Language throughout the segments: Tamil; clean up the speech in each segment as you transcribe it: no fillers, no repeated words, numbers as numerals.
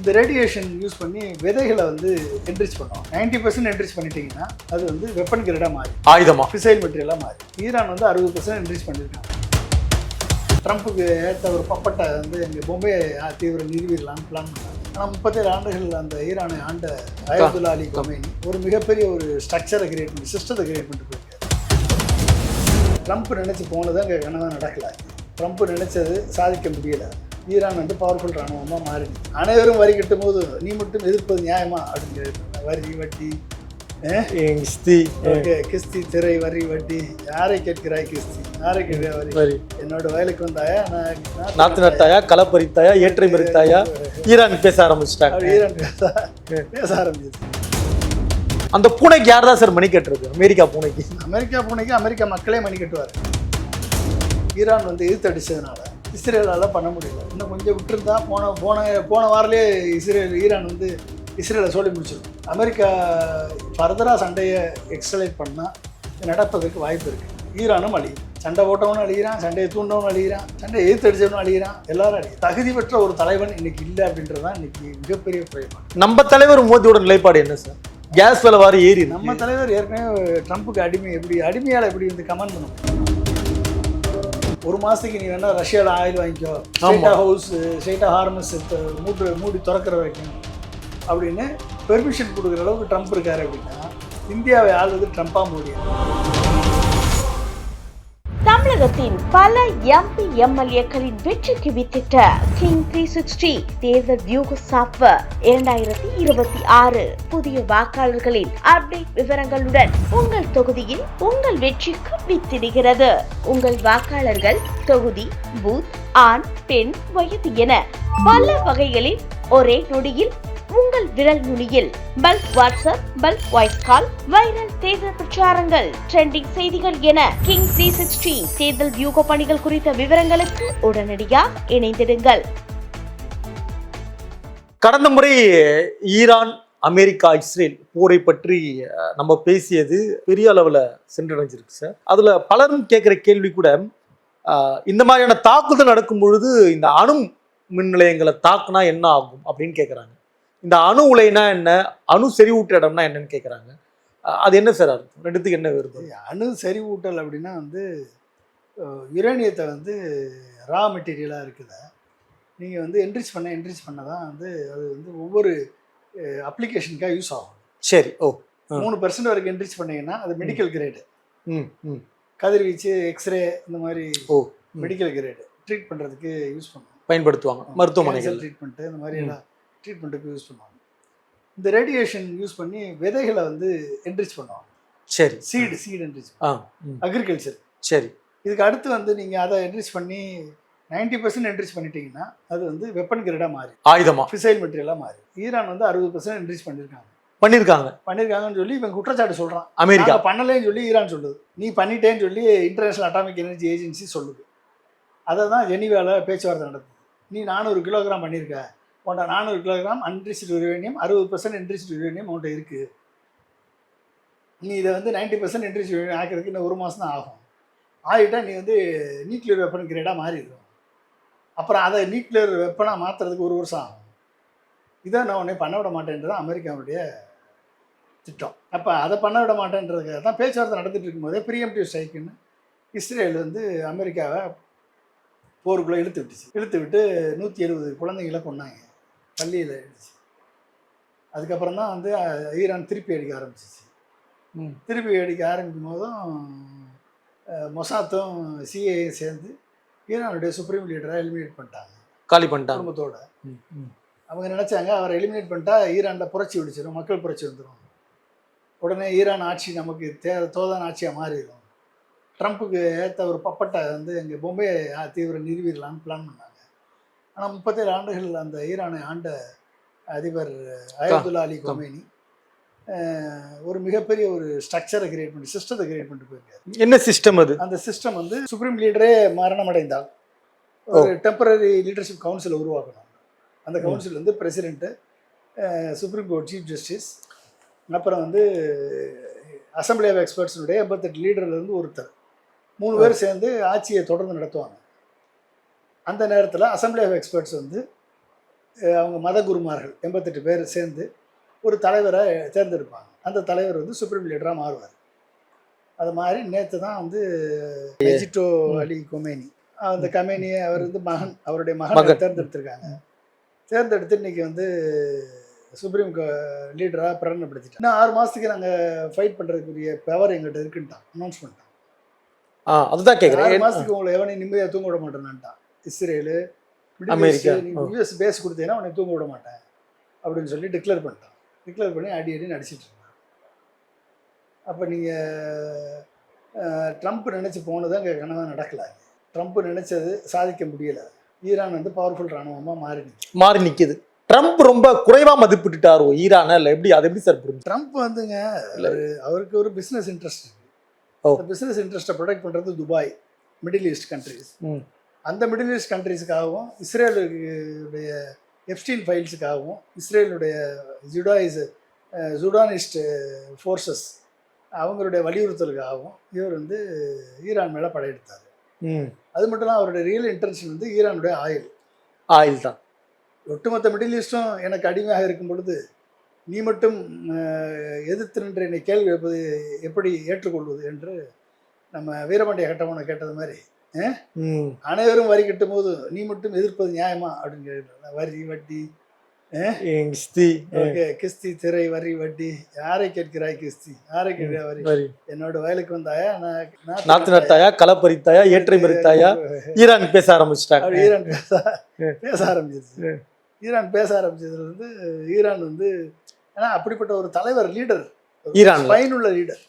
இந்த ரேடியேஷன் யூஸ் பண்ணி விதைகளை வந்து என்ரிச் பண்ணுவோம். 90% என்ரிச் பண்ணிட்டீங்கன்னா அது வந்து வெப்பன் கிரேடாக மாறி ஆயுதமா ஃபிசைல் மெட்டீரியலாக மாறி. ஈரான் வந்து 60% என்ரிச் பண்ணியிருக்காங்க. ட்ரம்ப்புக்கு ஏற்ற ஒரு பப்பட்டை வந்து எங்கள் பொம்பே தீவிர நிறுவிடலான்னு பிளான் பண்ணாங்க. ஆனால் 37 ஆண்டுகள் அந்த ஈரானை ஆண்ட அயதுல்லா அலி கொமேனி ஒரு மிகப்பெரிய ஒரு ஸ்ட்ரக்சரை கிரியேட் பண்ணி சிஸ்டத்தை கிரியேட் பண்ணிட்டு போயிருக்காரு. ட்ரம்ப் நினச்சி போனது அங்கே கனவாக நடக்கலை. ட்ரம்ப் நினச்சது சாதிக்க முடியலை. ஈரான் வந்து பவர்ஃபுல் ராணுவமாக மாறிடுது. அனைவரும் வரி கட்டும் போது நீ மட்டும் எதிர்ப்பது நியாயமா அப்படின்னு வரி வட்டி கிஸ்தி கிஸ்தி திரை வரி வட்டி யாரை கேட்கிறாய் கிஸ்தி யாரை கேட்கிறாய் வரி என்னோட வயலுக்கு வந்தாயா நாத்து நட்டாயா களை பறித்தாயா ஏற்றை மறித்தாயா ஈரான் பேச ஆரம்பிச்சிட்டாங்க. ஈரான் பேச ஆரம்பிச்சு. அந்த பூனைக்கு யார் தான் சார் மணி கட்டுறது? அமெரிக்கா பூனைக்கு அமெரிக்கா மக்களே மணி கட்டுவார். ஈரான் வந்து எதிர்த்து அடிச்சதுனால இஸ்ரேலால் பண்ண முடியல. இன்னும் கொஞ்சம் விட்டுருந்தா போன வாரலே ஈரான் வந்து இஸ்ரேலை சோழி முடிச்சிடும். அமெரிக்கா ஃபர்தராக சண்டையை எக்ஸலேட் பண்ணால் நடப்பதற்கு வாய்ப்பு இருக்குது. ஈரானும் அழியும். சண்டை ஓட்டவனும் அழிகிறான், சண்டையை தூண்டவனும் அழிகிறான், சண்டையை எதிர்த்து அடிச்சவனும் அழிகிறான், எல்லாரும் அழியும். தகுதி பெற்ற ஒரு தலைவன் இன்னைக்கு இல்லை அப்படின்றது தான் இன்னைக்கு மிகப்பெரிய குறைபாடு. நம்ம தலைவர் மோடியோட நிலைப்பாடு என்ன சார்? கேஸ் விலை வாரி ஏறி நம்ம தலைவர் ஏற்கனவே ட்ரம்ப்புக்கு அடிமையால் எப்படி வந்து கமெண்ட் பண்ண முடியும்? ஒரு மாதத்துக்கு நீ வேணால் ரஷ்யாவில் ஆயில் வாங்கிக்கோ, ஸ்டேட்டா ஹார்மஸ் மூடி திறக்கிற வரைக்கும் அப்படின்னு பெர்மிஷன் கொடுக்குற அளவுக்கு ட்ரம்ப் இருக்காரு. அப்படின்னா இந்தியாவை ஆள்வது ட்ரம்ப்பா மோடியா? தமிழகத்தின் பல எம்பி எம்எல்ஏக்களின் வெற்றிக்கு வித்திட்ட கிங் 360 தேர்தல் வியூக சாப்ட்வேர் 2026 புதிய வாக்காளர்களின் அப்டேட் விவரங்களுடன் உங்கள் தொகுதியில் உங்கள் வெற்றிக்கு வித்திடுகிறது. உங்கள் வாக்காளர்கள் தொகுதி, பூத், ஆண், பெண், வயது என பல வகைகளில் ஒரே நொடியில் உங்கள் விரல் நுனியில் bulk WhatsApp, bulk voice call, viral தேர்தல் பிரச்சாரங்கள், ட்ரெண்டிங் செய்திகள் என கிங் 360 தேர்தல் வியூக பணிகள் குறித்த விவரங்களுக்கு உடனடியாக இணைந்திடுங்கள். கடந்த முறை ஈரான், அமெரிக்கா, இஸ்ரேல் போரை பற்றி நம்ம பேசியது பெரிய அளவில் சென்றடைஞ்சிருக்கு சார். அதுல பலரும் கேட்குற கேள்வி கூட, இந்த மாதிரியான தாக்குதல் நடக்கும் பொழுது இந்த அணு மின் நிலையங்களை தாக்குனா என்ன ஆகும் அப்படின்னு கேட்குறாங்க. இந்த அணு உலைனா என்ன, அணு செறிவூட்ட இடம்னா என்னன்னு கேட்குறாங்க. அது என்ன சார் அர்த்தம்? ரெண்டுத்துக்கு என்ன வருது? அணு செறிவூட்டல் அப்படின்னா வந்து யுரேனியத்தை வந்து ரா மெட்டீரியலாக இருக்குத நீங்கள் வந்து என்ரிச் பண்ண தான் வந்து அது வந்து ஒவ்வொரு அப்ளிகேஷனுக்காக யூஸ் ஆகும். சரி. 3% வரைக்கும் என்ரிச் பண்ணீங்கன்னா அது மெடிக்கல் கிரேடு, கதிர்வீச்சு, எக்ஸ்ரே, இந்த மாதிரி மெடிக்கல் கிரேடு ட்ரீட் பண்ணுறதுக்கு யூஸ் பண்ணுவோம், பயன்படுத்துவாங்க. மருத்துவமனைகள் ட்ரீட்மெண்ட்டு இந்த மாதிரி எல்லாம் ட்ரீட்மெண்ட்டுக்கு யூஸ் பண்ணுவாங்க. இந்த ரேடியேஷன் யூஸ் பண்ணி விதைகளை வந்து என்ரிச் பண்ணுவாங்க. சரி. Seed enrich agriculture. சரி. இதுக்கு அடுத்து வந்து நீங்கள் அதை என்ரிச் பண்ணி 90% என்ரிச் பண்ணிட்டீங்கன்னா அது வந்து வெப்பன் கிரேடாக மாறி, ஆயுதமா ஃபிசைல் மெட்டீரியலாக மாறி. ஈரான் வந்து 60% என்ரிச் பண்ணியிருக்காங்கன்னு சொல்லி இவங்க குற்றச்சாட்டு சொல்கிறான். அமெரிக்கா பண்ணலேன்னு சொல்லி ஈரான் சொல்லுது. நீ பண்ணிட்டேன்னு சொல்லி இன்டர்நேஷனல் அட்டாமிக் எனர்ஜி ஏஜென்சி சொல்லுது. அதை தான் ஜெனீவாவில் பேச்சுவார்த்தை நடக்குது. நீ 400 கிலோகிராம் பண்ணியிருக்க, உன்ட்ட 400 கிலோகிராம் அன்ரிச்டு யுரேனியம், 60% என்ரிச்டு யுரேனியம் உன்ட்ட இருக்குது. நீ இதை வந்து 90% என்ரிச்டு யுரேனியம் ஆக்கிறதுக்கு இன்னும் 1 மாதம் தான் ஆகும். ஆகிட்டா நீ வந்து நியூக்ளியர் வெப்பன் கிரேடாக மாறிடும். அப்புறம் அதை நியூக்ளியர் வெப்பனாக மாற்றுறதுக்கு 1 வருஷம் ஆகும். இதை நான் உடனே பண்ண விட மாட்டேன்றது தான் அமெரிக்காவுடைய திட்டம். அப்போ அதை பண்ண விட மாட்டேன்றதுக்காக தான் பேச்சுவார்த்தை நடந்துட்டு இருக்கும்போதே ப்ரீஎம்டிவ் ஸ்ட்ரைக்குன்னு இஸ்ரேல் வந்து அமெரிக்காவை போருக்குள்ளே இழுத்து விட்டு 170 குழந்தைங்களை கொண்டாங்க, பள்ளியில் அடிச்சு. அதுக்கப்புறம் தான் வந்து ஈரான் திருப்பி அடிக்க ஆரம்பிச்சிச்சு. திருப்பி அடிக்க ஆரம்பிக்கும் போதும் மொசாத்தும் சிஏயும் சேர்ந்து ஈரானுடைய சுப்ரீம் லீடரை எலிமினேட் பண்ணிட்டாங்க, காலி பண்ணிட்டாங்க குடும்பத்தோட. அவங்க நினச்சாங்க அவரை எலிமினேட் பண்ணிட்டா ஈரானில் புரட்சி வெடிச்சிடும், மக்கள் புரட்சி வந்துடும், உடனே ஈரான் ஆட்சி நமக்கு தோதான ஆட்சியாக மாறிடும், ட்ரம்ப்புக்கு ஏற்ற ஒரு பப்பட்டை வந்து எங்கள் பொம்பே தீவிர நிறுவிடலான்னு பிளான் பண்ணாங்க. ஆனால் 37 ஆண்டுகள் அந்த ஈரானை ஆண்ட அதிபர் அயதுல்லா அலி கொமேனி ஒரு மிகப்பெரிய ஒரு ஸ்ட்ரக்சரை கிரியேட் பண்ணி சிஸ்டத்தை கிரியேட் பண்ணிட்டு போயிருக்காரு. என்ன சிஸ்டம் அது? அந்த சிஸ்டம் வந்து சுப்ரீம் லீடரே மரணம் அடைந்தால் ஒரு டெம்பரரி லீடர்ஷிப் கவுன்சிலை உருவாக்கணும். அந்த கவுன்சில் வந்து president, supreme court chief justice, அப்புறம் வந்து அசம்பிளி ஆஃப் எக்ஸ்பர்ட்ஸுடைய 88 லீடர்லேருந்து ஒருத்தர், 3 பேர் சேர்ந்து ஆட்சியை தொடர்ந்து நடத்துவாங்க. அந்த நேரத்தில் அசம்பிளி ஆஃப் எக்ஸ்பர்ட்ஸ் வந்து அவங்க மத குருமார்கள் 88 பேர் சேர்ந்து ஒரு தலைவரை தேர்ந்தெடுப்பாங்க. அந்த தலைவர் வந்து சுப்ரீம் லீடராக மாறுவார். அது மாதிரி நேற்று தான் வந்து எஜிட்டோ அலி கொமேனி, அந்த கமேனியை அவர் வந்து அவருடைய மகனை தேர்ந்தெடுத்திருக்காங்க. தேர்ந்தெடுத்து இன்னைக்கு வந்து சுப்ரீம் லீடராக பிரகடனப்படுத்திட்டாங்க. இன்னும் 6 மாதத்துக்கு நாங்கள் ஃபைட் பண்ணுறதுக்குரிய பவர் எங்கிட்ட இருக்குன்ட்டான், அனௌன்ஸ் பண்ணிட்டான். அதுதான் கேட்குறேன். 6 மாதத்துக்கு உங்களை எவனையும் நிம்மதியாக தூங்க விட மாட்டேன்னான்ட்டான். இஸ்ரேலு, அமெரிக்கா, யூஎஸ் பேஸ் கொடுத்தீங்கன்னா உன்னை தூங்க விட மாட்டேன் அப்படின்னு சொல்லி டிக்ளேர் பண்ணிட்டான். டிக்ளேர் பண்ணி அடின்னு அடிச்சிட்டு இருக்கான். அப்போ நீங்கள் ட்ரம்ப் நினச்சி போனது அங்கே கனவாக நடக்கல. ட்ரம்ப் நினச்சது சாதிக்க முடியலை. ஈரான் வந்து பவர்ஃபுல் இராணுவமாக மாறி நிற்கிது. ட்ரம்ப் ரொம்ப குறைவாக மதிப்பிட்டுட்டாரோ ஈரானை? இல்லை எப்படி, அது எப்படி சார் புரிஞ்சு? ட்ரம்ப் வந்துங்க அவருக்கு ஒரு பிஸ்னஸ் இன்ட்ரெஸ்ட் இருக்குது. அந்த பிஸ்னஸ் இன்ட்ரெஸ்ட்டை ப்ரொடெக்ட் பண்ணுறது துபாய், மிடில் ஈஸ்ட் கண்ட்ரிஸ். அந்த மிடில் ஈஸ்ட் கண்ட்ரிஸுக்காகவும் இஸ்ரேலுடைய எப்ஸ்டீன் ஃபைல்ஸுக்காகவும் இஸ்ரேலுடைய ஜுடானிஸ்ட் ஃபோர்ஸஸ் அவங்களுடைய வலியுறுத்தலுக்காகவும் இவர் வந்து ஈரான் மேலே படையெடுத்தார். அது மட்டும் இல்லாமல் அவருடைய ரியல் இன்டென்ஷன் வந்து ஈரானுடைய ஆயில் தான். ஒட்டுமொத்த மிடில் ஈஸ்டும் எனக்கு அடிமையாக இருக்கும் பொழுது நீ மட்டும் எதிர்த்து நின்று என்னை கேள்வி கேட்பது எப்படி ஏற்றுக்கொள்வது என்று நம்ம வீரபாண்டிய கட்டபொம்மனை கேட்டது மாதிரி அனைவரும் வரி கட்டும் போது நீ மட்டும் எதிர்ப்பது நியாயமா அப்படின்னு கேட்கலாம். வரி வட்டி கிஸ்தி திரை வரி வட்டி யாரை கேட்கிறாய் கிஸ்தி, யாரை கேட்கிறாய் வரி, என்னோட வயலுக்கு வந்தாயா, நாத்து நட்டாயா, களை பறித்தாயா, ஏற்றை மறித்தாயா, ஈரான் பேச ஆரம்பிச்சிட்டாங்க. ஈரான் பேச ஆரம்பிச்சதுல இருந்து ஈரான் வந்து ஏன்னா அப்படிப்பட்ட ஒரு தலைவர், லீடர், ஈரான் பயனுள்ள லீடர்.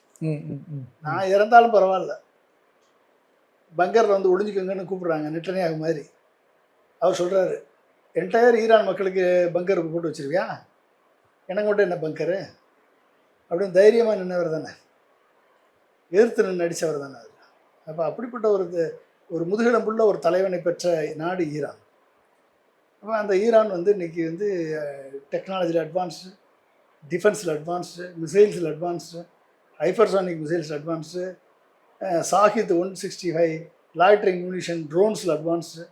நான் இறந்தாலும் பரவாயில்ல, பங்கரில் வந்து ஒளிஞ்சுக்கோங்கன்னு கூப்பிடுறாங்க நெட்டன்யாகு மாதிரி. அவர் சொல்கிறாரு, என்டையர் ஈரான் மக்களுக்கு பங்கர் போட்டு வச்சிருவியா, எனக்கு மட்டும் என்ன பங்கரு அப்படின்னு தைரியமாக நின்றவர் தானே, எதிர்த்து நின்று நடித்தவர் தானே. அது அப்போ அப்படிப்பட்ட ஒரு முதுகெலும்புள்ள ஒரு தலைவனை பெற்ற நாடு ஈரான். அப்போ அந்த ஈரான் வந்து இன்றைக்கி வந்து டெக்னாலஜியில் அட்வான்ஸ்டு, டிஃபென்ஸில் அட்வான்ஸ்டு, மிசைல்ஸில் அட்வான்ஸ்டு, ஹைப்பர்சானிக் மிசைல்ஸில் அட்வான்ஸ்டு, சாஹித் 165 லாய்ட்ரிங் மியூனிஷன் ட்ரோன்ஸில் அட்வான்ஸ்டு.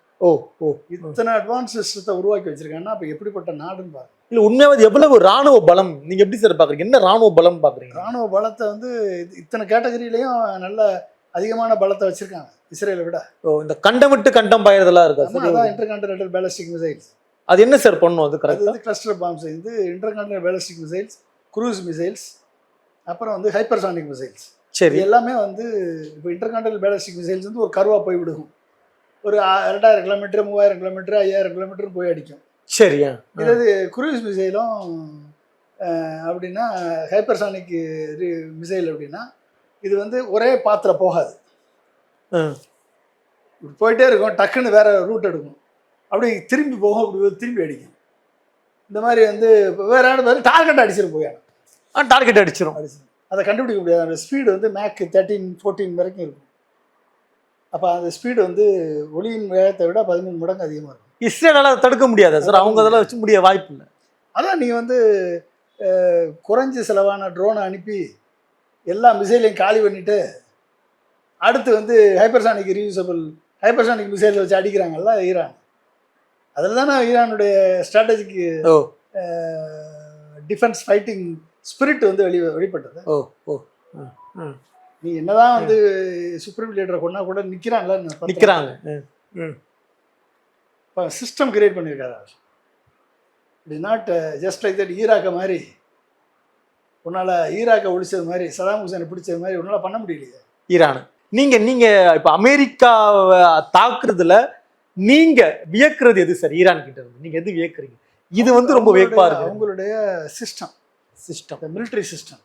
இத்தனை அட்வான்ஸ் சிஸ்டத்தை உருவாக்கி வச்சிருக்காங்கன்னா அப்போ எப்படிப்பட்ட நாடுன்னு பாருங்க. இல்லை உண்மையாவது எவ்வளவு ராணுவ பலம் நீங்கள் எப்படி சார் பார்க்குறீங்க? என்ன ராணுவ பலம் பார்க்குறீங்க? ராணுவ பலத்தை வந்து இத்தனை கேட்டகரியிலையும் நல்ல அதிகமான பலத்தை வச்சிருக்காங்க இஸ்ரேலை விட. இந்த கண்டம் விட்டு கண்டம் பாயறதெல்லாம் இருக்கு. அதான் இன்டர்கான்டினென்டல் பேலிஸ்டிக் மிசைல்ஸ். அது என்ன சார் பண்ணும்? அது கரெக்ட். அது கிளஸ்டர் பாம்ஸ், இது intercontinental ballistic missiles, cruise missiles, அப்புறம் வந்து ஹைப்பர்சானிக் மிசைல்ஸ். சரி, எல்லாமே வந்து இப்போ இன்டர்கான்டினென்டல் பேலிஸ்டிக் மிசைல்ஸ் வந்து ஒரு கருவாக போய் விடுகும். ஒரு 2000 கிலோமீட்டர், 3000 கிலோமீட்டர், 5000 கிலோமீட்டர் போய் அடிக்கும். சரியா. இது குரூஸ் மிசைலும் அப்படின்னா ஹைப்பர்சானிக் மிசைல் அப்படின்னா இது வந்து ஒரே பாத்தில் போகாது, போயிட்டே இருக்கும், டக்குன்னு வேற ரூட் எடுக்கும், அப்படி திரும்பி போகும், அப்படி திரும்பி அடிக்கும். இந்த மாதிரி வந்து வேற யாரும் டார்கெட் அடிச்சிடும், போய் டார்கெட் அடிச்சிடும், அதை கண்டுபிடிக்க முடியாது. அந்த ஸ்பீடு வந்து மேக் 13-14 வரைக்கும் இருக்கும். அப்போ அந்த ஸ்பீடு வந்து ஒளியின் வேகத்தை விட 13 மடங்கு அதிகமாக இருக்கும். இஸ்ரேலால் அதை தடுக்க முடியாது சார், அவங்க அதெல்லாம் வச்சு முடிய வாய்ப்பு இல்லை. அதான் நீங்கள் வந்து குறைஞ்ச செலவான ட்ரோனை அனுப்பி எல்லா மிசைலையும் காலி பண்ணிவிட்டு அடுத்து வந்து ஹைப்பர்சானிக் ரீயூசபிள் ஹைப்பர்சானிக் மிசைல் வச்சு அடிக்கிறாங்கல்ல ஈரான். அதில் தானே ஈரானுடைய ஸ்ட்ராட்டஜிக்கு டிஃபென்ஸ் ஃபைட்டிங் ஸ்பிரிட் வந்து வெளிப்பட்டது. நீ என்னதான் வந்து சுப்ரீம் லீடரை கொண்டா கூட நிற்கிறாங்க. இப்போ சிஸ்டம் கிரியேட் பண்ணியிருக்காரு. It is not just like that. ஈராக்கை மாதிரி உன்னால் ஈராக்கை ஒழிச்சது மாதிரி, சதாம் ஹுசேனை பிடிச்சது மாதிரி உன்னால் பண்ண முடியலையே ஈரான். நீங்கள் இப்போ அமெரிக்காவை தாக்குறதுல நீங்கள் வியக்கிறது எது சார்? ஈரான் கிட்ட இருந்து நீங்கள் எது வியக்கிறீங்க? இது வந்து ரொம்ப வியப்பாக இருக்கு. அவங்களுடைய சிஸ்டம், மிலிட்ரி சிஸ்டம்,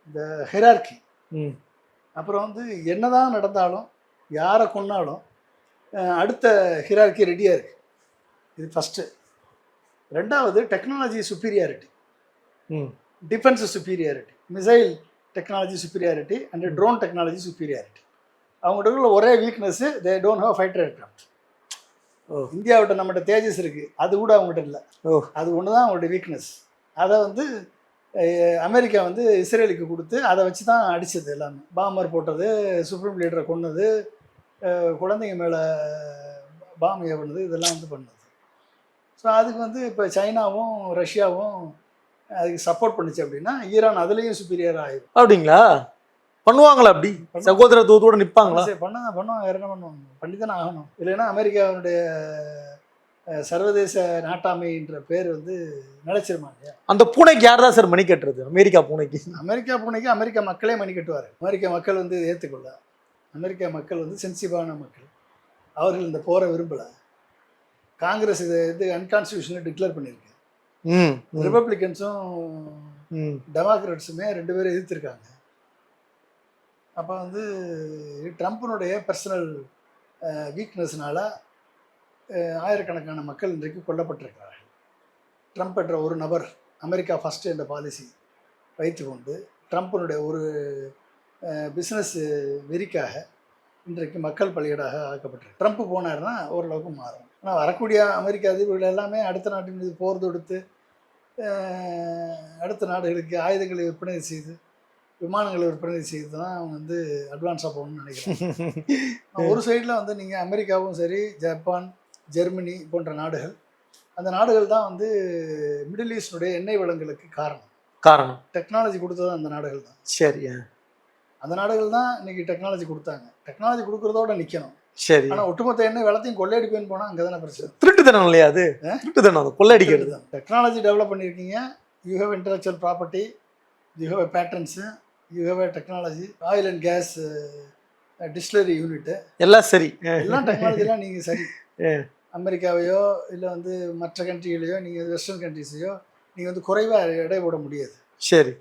இந்த ஹெரார்கி. அப்புறம் வந்து என்னதான் நடந்தாலும், யாரை கொன்னாலும் அடுத்த ஹிரார்கி ரெடியாக இருக்குது. இது ஃபஸ்ட்டு. ரெண்டாவது technology superiority, defence superiority, missile technology superiority and drone technology superiority. அவங்கள்ட்ட ஒரே weakness, they don't have fighter aircraft. இந்தியாவிட்ட நம்மகிட்ட தேஜஸ் இருக்குது, அது கூட அவங்ககிட்ட இல்லை. அது ஒன்று தான் அவங்களுடைய வீக்னஸ். அதை வந்து அமெரிக்கா வந்து இஸ்ரேலுக்கு கொடுத்து அதை வச்சு தான் அடித்தது. எல்லாமே பாம்பர் போட்டது, சுப்ரீம் லீடரை கொன்னது, குழந்தைங்க மேலே பாம் ஏவனது, இதெல்லாம் வந்து பண்ணது. ஸோ அதுக்கு வந்து இப்போ சைனாவும் ரஷ்யாவும் அதுக்கு சப்போர்ட் பண்ணுச்சு அப்படின்னா ஈரான் அதுலேயும் சுப்பீரியர் ஆயிடும். அப்படிங்களா? பண்ணுவாங்களா? அப்படி சகோதரத்துவத்தோட நிற்பாங்களா? பண்ணுவாங்க. வேறு என்ன பண்ணுவாங்க? பண்ணி தானே ஆகணும். இல்லைன்னா அமெரிக்காவுடைய சர்வதேச நாட்டாமைன்ற பேர் வந்து நிலைச்சிருமாங்க. அந்த பூனைக்கு யார் தான் சார் மணி கட்டுறது? அமெரிக்கா பூனைக்கு அமெரிக்கா மக்களே மணி கட்டுவார். அமெரிக்க மக்கள் வந்து ஏற்றுக்கொள்ள. அமெரிக்கா மக்கள் வந்து சென்சிட்டிவான மக்கள். அவர்கள் இந்த போரை விரும்பலை. காங்கிரஸ் இது அன்கான்ஸ்டியூஷனல் டிக்ளேர் பண்ணியிருக்கு. ரிப்பப்ளிகன்ஸும் டெமோக்ராட்ஸுமே 2 பேரும் எதிர்த்திருக்காங்க. அப்போ வந்து ட்ரம்ப்பினுடைய பர்சனல் வீக்னஸ்னால ஆயிரக்கணக்கான மக்கள் இன்றைக்கு கொல்லப்பட்டிருக்கிறார்கள். ட்ரம்ப் என்ற ஒரு நபர் அமெரிக்கா ஃபஸ்ட்டு என்ற பாலிசி வைத்து கொண்டு ட்ரம்ப்பினுடைய ஒரு பிஸ்னஸ் வெறிக்காக இன்றைக்கு மக்கள் பலியீடாக ஆக்கப்பட்டிருக்கு. ட்ரம்ப் போனார்னா ஓரளவுக்கு மாறும். ஆனால் வரக்கூடிய அமெரிக்க அதிபர்கள் எல்லாமே அடுத்த நாட்டின் மீது போர் தொடுத்து அடுத்த நாடுகளுக்கு ஆயுதங்களை விற்பனை செய்து விமானங்களை விற்பனை செய்து தான் அவங்க வந்து அட்வான்ஸாக போகணும்னு நினைக்கிறேன். ஒரு சைடில் வந்து நீங்கள் அமெரிக்காவும் சரி, ஜப்பான், ஜெர்மனி போன்ற நாடுகள், அந்த நாடுகள் தான் வந்து மிடில் ஈஸ்டுடைய எண்ணெய் வளங்களுக்கு காரணம். டெக்னாலஜி கொடுத்தது அந்த நாடுகள் தான். சரி, அந்த நாடுகள் தான் இன்னைக்கு டெக்னாலஜி கொடுத்தாங்க. டெக்னாலஜி கொடுக்குறதோட நிற்கணும். சரி. ஆனால் ஒட்டுமொத்த எண்ணெய் வளத்தையும் கொள்ளையடிப்பேன்னு போனால் அங்கே தானே பிரச்சனை. திருட்டுத்தனம் இல்லையா? அது திருட்டுத்தனம், அது கொள்ளையடிக்கிறது தான். டெக்னாலஜி டெவலப் பண்ணியிருக்கீங்க, you have intellectual property, you have patterns, you have technology, oil and gas distillery unit எல்லாம் சரி, எல்லாம் டெக்னாலஜிலாம் நீங்கள் சரி. அமெரிக்காவையோ இல்லை வந்து மற்ற கண்ட்ரிகளையோ நீங்கள் வெஸ்டர்ன் கண்ட்ரிஸையோ நீங்கள் வந்து குறைவாக எடை போட முடியாது. சரி.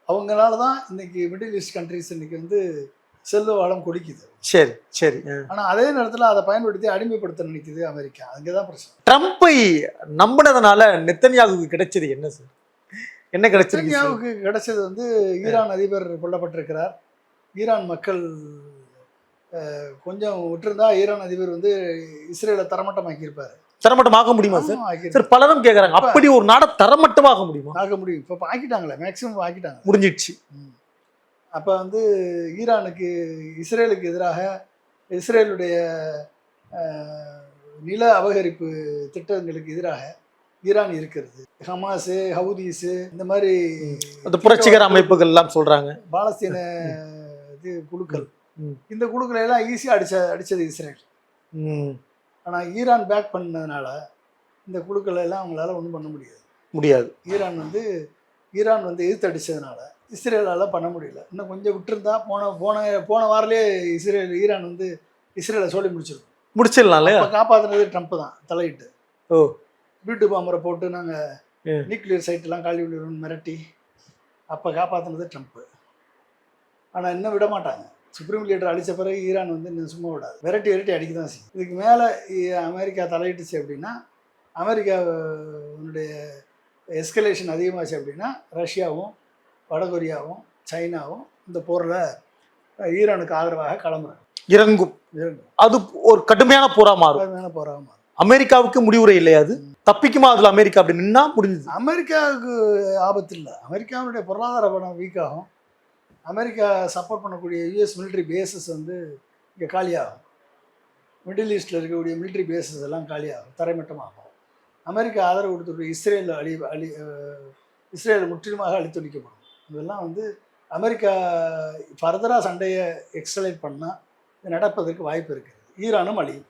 அவங்களால தான் இன்னைக்கு மிடில் ஈஸ்ட் கண்ட்ரிஸ் இன்னைக்கு வந்து செல்வ வளம் கொடுக்குது. சரி சரி. ஆனால் அதே நேரத்தில் அதை பயன்படுத்தி அடிமைப்படுத்த நினைக்குது அமெரிக்கா. அங்கே தான் பிரச்சனை. ட்ரம்ப்பை நம்பினதுனால நெத்தன்யாகுவுக்கு கிடைச்சது என்ன சார்? என்ன கிடைச்சது? நெத்தன்யாகுவுக்கு கிடைச்சது வந்து ஈரான் அதிபர் கொல்லப்பட்டிருக்கிறார். ஈரான் மக்கள் கொஞ்சம் விட்டுருந்தா ஈரான் அதிபர் வந்து இஸ்ரேலை தரமட்டமாக்கியிருப்பார். தரமட்டமாக்க முடியுமா சார்? சார் பலரும் கேட்குறாங்க, அப்படி ஒரு நாடை தரமட்டமாக முடியுமா? ஆக்க முடியும். இப்போ ஆக்கிட்டாங்களே, மேக்சிமம் ஆக்கிட்டாங்க, முடிஞ்சிடுச்சு. அப்போ வந்து ஈரானுக்கு இஸ்ரேலுக்கு எதிராக இஸ்ரேலுடைய நில அபகரிப்பு திட்டங்களுக்கு எதிராக ஈரான் இருக்கிறது. ஹமாஸு, ஹவுதீஸு, இந்த மாதிரி அந்த புரட்சிகர அமைப்புகள் எல்லாம் சொல்கிறாங்க, பாலஸ்தீன இது குழுக்கள், இந்த குழுக்களை எல்லாம் ஈஸியாக அடித்தது இஸ்ரேல். ஆனால் ஈரான் பேக் பண்ணதுனால இந்த குழுக்களை எல்லாம் அவங்களால ஒன்றும் பண்ண முடியாது. ஈரான் வந்து எதிர்த்து அடித்ததுனால இஸ்ரேலால் பண்ண முடியல. இன்னும் கொஞ்சம் விட்டுருந்தா போன வாரலே ஈரான் வந்து இஸ்ரேலை சொல்லி முடிச்சிடலாம். இப்போ காப்பாற்றினது ட்ரம்ப் தான் தலையிட்டு. வீட்டு பாம்பரை போட்டு நாங்கள் நியூக்ளியர் சைட்டெல்லாம் காலி விடுறோம்னு மிரட்டி அப்போ காப்பாற்றினது ட்ரம்ப்பு. ஆனால் இன்னும் விட மாட்டாங்க. சுப்ரீம் லீடர் அடித்த பிறகு ஈரான் வந்து இன்னும் சும்மா விடாது, விரட்டி அடிக்க தான் செய்யும். இதுக்கு மேலே அமெரிக்கா தலையிட்டுச்சு அப்படின்னா, அமெரிக்காவுடைய எஸ்கலேஷன் அதிகமாச்சு அப்படின்னா ரஷ்யாவும் வடகொரியாவும் சைனாவும் இந்த போரில் ஈரானுக்கு ஆதரவாக இறங்கும். அது ஒரு கடுமையான போராக மாறும். அமெரிக்காவுக்கு முடிவுரை இல்லையா? அது தப்பிக்குமா அதில் அமெரிக்கா அப்படி நின்னா முடிஞ்சது? அமெரிக்காவுக்கு ஆபத்து இல்லை. அமெரிக்காவுடைய பொருளாதார பணம் வீக் ஆகும். அமெரிக்கா சப்போர்ட் பண்ணக்கூடிய யூஎஸ் மிலிட்ரி பேஸஸ் வந்து இங்கே காலியாகும். மிடில் ஈஸ்டில் இருக்கக்கூடிய மிலிட்ரி பேஸஸ் எல்லாம் காலியாகும், தரைமட்டமாகும். அமெரிக்கா ஆதரவு கொடுத்துருக்க இஸ்ரேல் முற்றிலுமாக அழித்தொழிக்கப்படும். இதெல்லாம் வந்து அமெரிக்கா ஃபர்தராக சண்டையை எக்ஸலேட் பண்ணால் இது நடப்பதற்கு வாய்ப்பு இருக்குது. ஈரானும் அழியும்.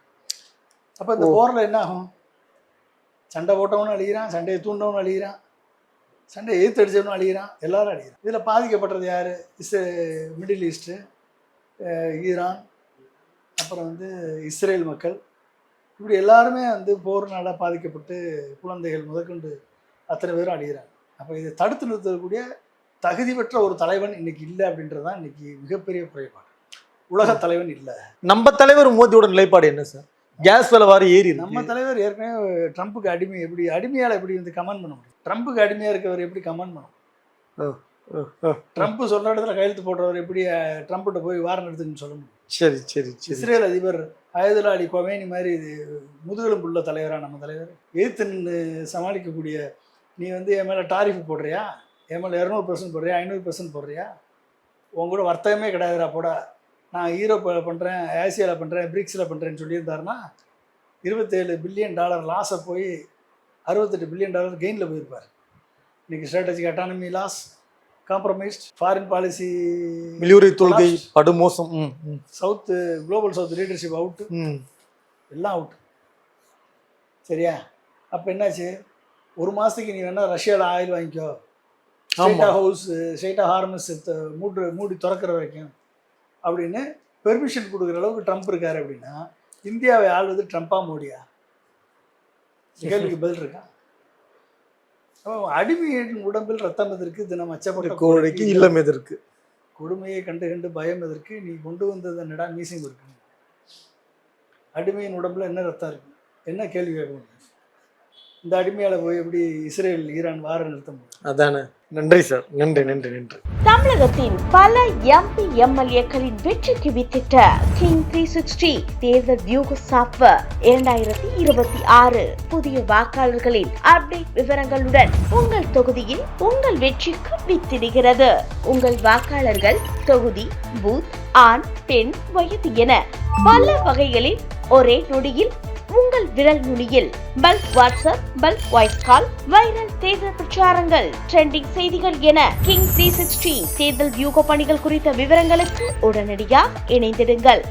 அப்போ இந்த போரில் என்ன ஆகும்? சண்டை போட்டவனும் அழிகிறான், சண்டையை தூண்டவனும் அழிகிறான், சண்டையை எதிர்த்து அடித்தவனும் அழிகிறான், எல்லாரும் அழிகிறான். இதில் பாதிக்கப்படுறது யார்? மிடில் ஈஸ்ட்டு, ஈரான், அப்புறம் வந்து இஸ்ரேல் மக்கள், இப்படி எல்லாருமே வந்து போர்னால பாதிக்கப்பட்டு குழந்தைகள் முதற்கொண்டு அத்தனை பேரும் அழிகிறாங்க. அப்போ இதை தடுத்து நிறுத்தக்கூடிய தகுதி பெற்ற ஒரு தலைவன் இன்னைக்கு இல்லை அப்படின்றது தான் இன்னைக்கு மிகப்பெரிய குறைபாடு. உலக தலைவன் இல்லை. நம்ம தலைவர் மோடியோட நிலைப்பாடு என்ன சார்? கேஸ் விலை வாரி ஏறி நம்ம தலைவர் ஏற்கனவே ட்ரம்ப்புக்கு அடிமையால் எப்படி வந்து கமெண்ட் பண்ண முடியும்? ட்ரம்ப்புக்கு அடிமையாக இருக்கவர் எப்படி கமெண்ட் பண்ண முடியும்? ட்ரம்ப் சொல்கிற இடத்துல கையெழுத்து போடுறவர் எப்படி ட்ரம்ப்கிட்ட போய் வாரம் எடுத்துன்னு சொல்ல முடியும்? சரி சரி. இஸ்ரேல் அதிபர் அயதுல்லா அலி கொமேனி மாதிரி இது முதுகெலும்புள்ள தலைவராக நம்ம தலைவர் எதிர்த்து நின்று சமாளிக்கக்கூடிய, நீ வந்து என் மேலே டாரிஃப் போடுறியா, என் மேலே 200% போடுறியா, 500% போடுறியா, உங்க கூட வர்த்தகமே கிடையாதுடா போட, நான் யூரோப்பில் பண்ணுறேன், ஆசியாவில் பண்ணுறேன், பிரிக்ஸில் பண்ணுறேன்னு சொல்லியிருந்தாருன்னா $27 பில்லியன் லாஸை போய் $68 பில்லியன் கெயினில் போயிருப்பார். இன்னைக்கு strategic autonomy loss, compromised, foreign policy, மிலியுரை தொல்கை படுமோசம், south global south leadership out, எல்லாம் அவுட். சரியா? அப்போ என்னாச்சு, ஒரு மாதத்துக்கு நீ வேணால் ரஷ்யாவில் ஆயில் வாங்கிக்கோ, ஸ்டேட் ஹார்மஸ் மூடி திறக்கிற வரைக்கும் அப்படின்னு பெர்மிஷன் கொடுக்குற அளவுக்கு ட்ரம்ப் இருக்காரு. அப்படின்னா இந்தியாவை ஆள்வது ட்ரம்ப்பா மோடியா? கேள்விக்கு பதில் இருக்கா? அடிமையின் உடம்பில் ரத்தம் எதற்கு, தினம் அச்சப்பட்ட கோழைக்கு இல்லம் எதற்கு, கொடுமையை கண்டு கண்டு பயம் எதற்கு, நீ கொண்டு வந்தது என்னடா மீசிங் இருக்கு. அடிமையின் உடம்புல என்ன ரத்தம் இருக்கு? என்ன கேள்வி கேட்க முடியும்? இந்த அடிமையால போய் எப்படி இஸ்ரேல் ஈரான் வார நிறுத்த முடியும்? அதானே. நன்றி சார், நன்றி நன்றி நன்றி. தமிழகத்தின் பல எம்பி எம்எல்ஏக்களின் வெற்றிக்கு வித்திட்ட கிங் 360 தேர்தல் வியூக சாப்ட்வேர் 2026 புதிய வாக்காளர்களின் அப்டேட் விவரங்களுடன் உங்கள் தொகுதியில் உங்கள் வெற்றிக்கு வித்திடுகிறது. உங்கள் வாக்காளர்கள் தொகுதி, பூத், ஆண், பெண், வயது என பல வகைகளில் ஒரே நொடியில் உங்கள் விரல் நுனியில் bulk WhatsApp, bulk voice call, viral தேர்தல் பிரச்சாரங்கள், ட்ரெண்டிங் செய்திகள் என கிங் 360 தேர்தல் வியூக பணிகள் குறித்த விவரங்களுக்கு உடனடியாக இணைந்திடுங்கள்.